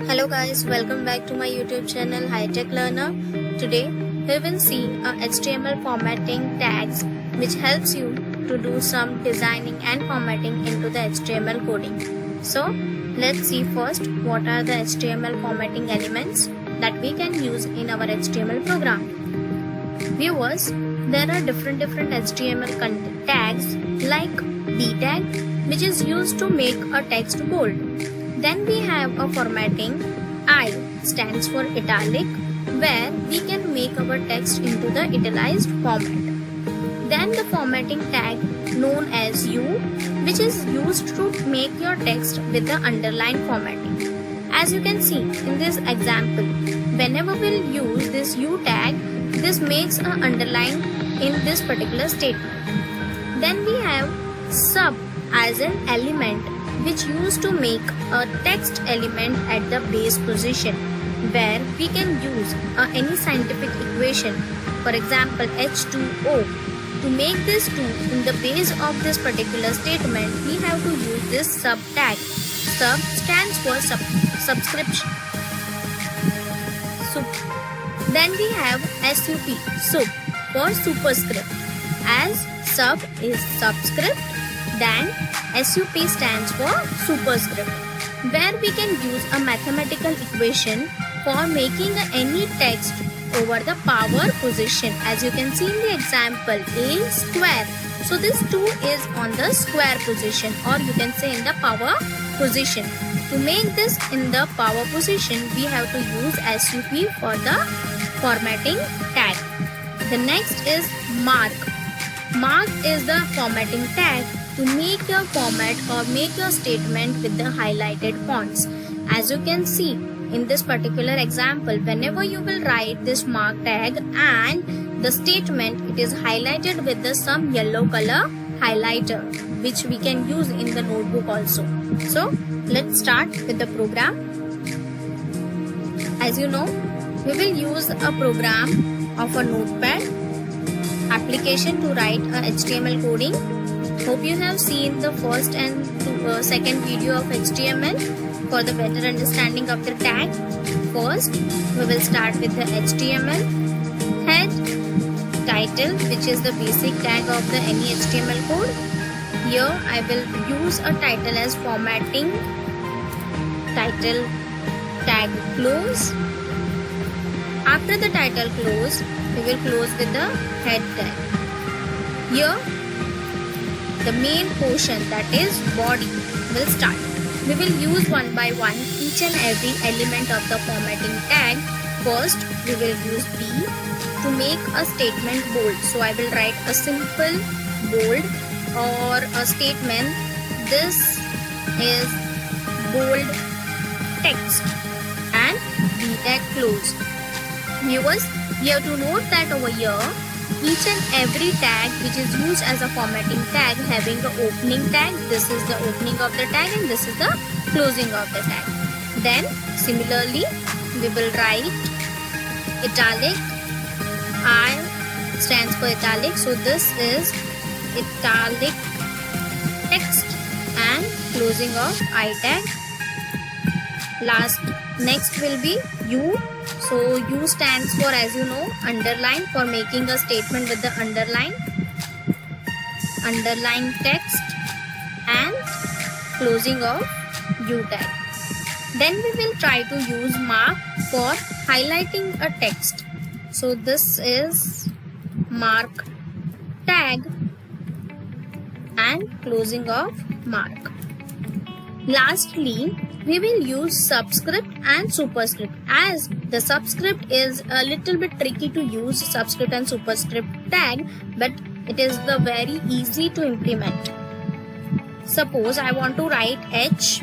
Hello guys, welcome back to my YouTube channel High Tech Learner. Today we will see HTML formatting tags which helps you to do some designing and formatting into the HTML coding. So let's see first what are the HTML formatting elements that we can use in our HTML program. Viewers, there are different HTML tags like B tag which is used to make a text bold. Then we have a formatting. I stands for italic, where we can make our text into the italicized format. Then the formatting tag known as U, which is used to make your text with the underline formatting. As you can see in this example, whenever we'll use this U tag, this makes an underline in this particular statement. Then we have sub as an element which used to make a text element at the base position, where we can use any scientific equation, for example H2O. To make this 2 in the base of this particular statement, we have to use this sub tag. Sub stands for subscription. Then we have SUP, sup for superscript. As sub is subscript, then SUP stands for superscript, where we can use a mathematical equation for making any text over the power position. As you can see in the example, A square. So this 2 is on the square position, or you can say in the power position. To make this in the power position, we have to use SUP for the formatting tag. The next is mark. Mark is the formatting tag to make your format or make your statement with the highlighted fonts. As you can see in this particular example, whenever you will write this mark tag and the statement, it is highlighted with some yellow color highlighter, which we can use in the notebook also. So let's start with the program. As you know, we will use a program of a notepad application to write a HTML coding. Hope you have seen the first and second video of HTML for the better understanding of the tag. First, we will start with the HTML head, title, which is the basic tag of the any HTML code. Here I will use a title as formatting, title tag close. After the title close, we will close with the head tag. Here the main portion, that is body, will start. We will use one by one each and every element of the formatting tag. First, we will use B to make a statement bold. So I will write a simple bold or a statement. This is bold text, and B tag close. Viewers, you have to note that over here, each and every tag which is used as a formatting tag having the opening tag, this is the opening of the tag and this is the closing of the tag. Then similarly we will write italic. I stands for italic, so this is italic text and closing of I tag. Next will be U. So U stands for, as you know, underline, for making a statement with the underline text and closing of U tag. Then we will try to use mark for highlighting a text. So this is mark tag and closing of mark. Lastly, we will use subscript and superscript. As the subscript is a little bit tricky to use, subscript and superscript tag, but it is the very easy to implement. Suppose I want to write H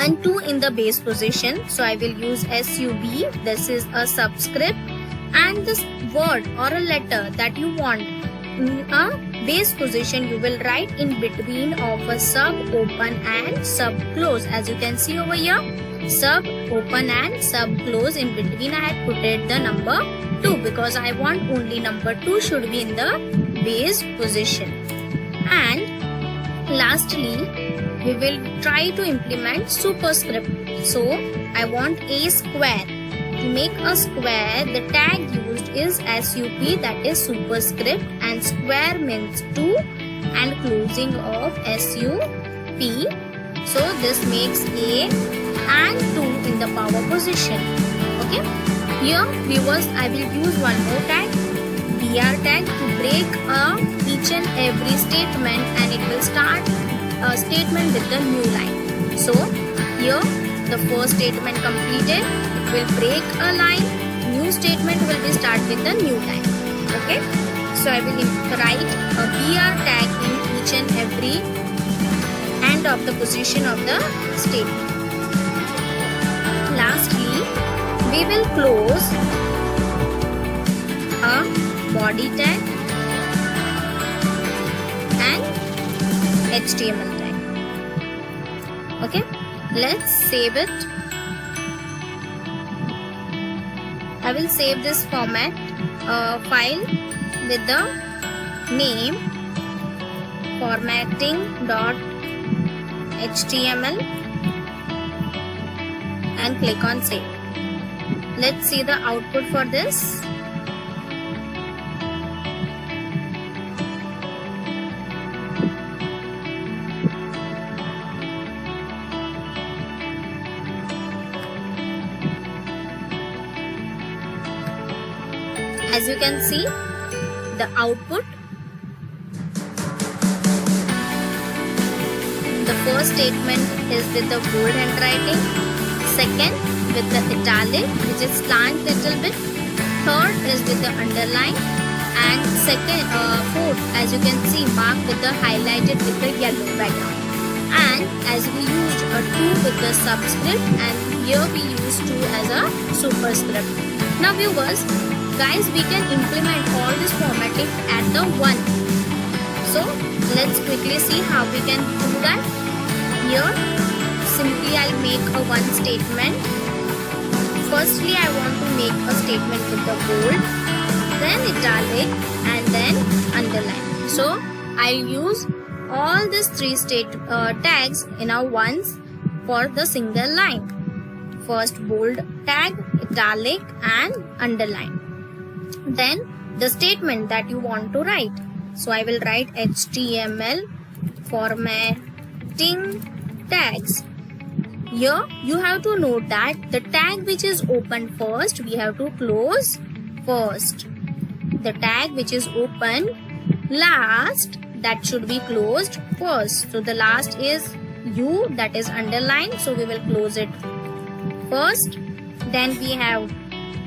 and 2 in the base position, so I will use SUB. This is a subscript, and this word or a letter that you want in a base position, you will write in between of a sub open and sub close. As you can see over here, sub open and sub close. In between I had put it the number 2 because I want only number 2 should be in the base position. And lastly, we will try to implement superscript. So I want a square. To make a square, the tag used is SUP, that is superscript, and square means 2 and closing of SUP. So this makes a and 2 in the power position. Okay. Here viewers, I will use one more tag, BR tag, to break each and every statement, and it will start a statement with the new line. So here the first statement completed, it will break a line, new statement will be start with the new line. Okay. So I will write a BR tag in each and every end of the position of the statement. Lastly, we will close a body tag and HTML tag. Okay, let's save it. I will save this format file with the name formatting.html and click on save. Let's see the output for this. As you can see, the output, the first statement is with the bold handwriting, second with the italic which is slant little bit, third is with the underline, and fourth, as you can see, marked with the highlighted with the yellow background. And as we used a 2 with the subscript, and here we used 2 as a superscript. Now viewers, guys, we can implement all this formatting at the one. So let's quickly see how we can do that. Here simply I'll make a one statement. Firstly, I want to make a statement with the bold, then italic, and then underline. So I'll use all these 3 tags in our ones for the single line. First bold tag, italic, and underline. Then the statement that you want to write. So I will write HTML formatting tags. Here you have to note that the tag which is open first, we have to close first. The tag which is open last, that should be closed first. So the last is U, that is underlined, so we will close it first. Then we have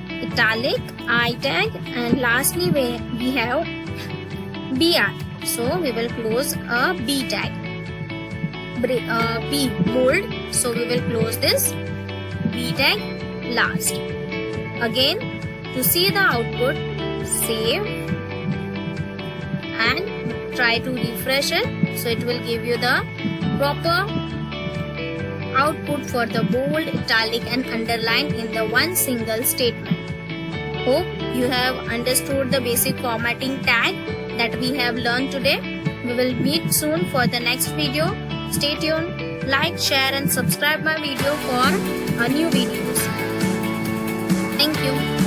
italic, I tag, and lastly we have BR. So we will close a B tag. B bold, so we will close this B tag last. Again, to see the output, save and try to refresh it, so it will give you the proper output for the bold, italic, and underline in the one single statement. Hope you have understood the basic formatting tag that we have learned today. We will meet soon for the next video. Stay tuned, like, share, and subscribe my video for new videos. Thank you.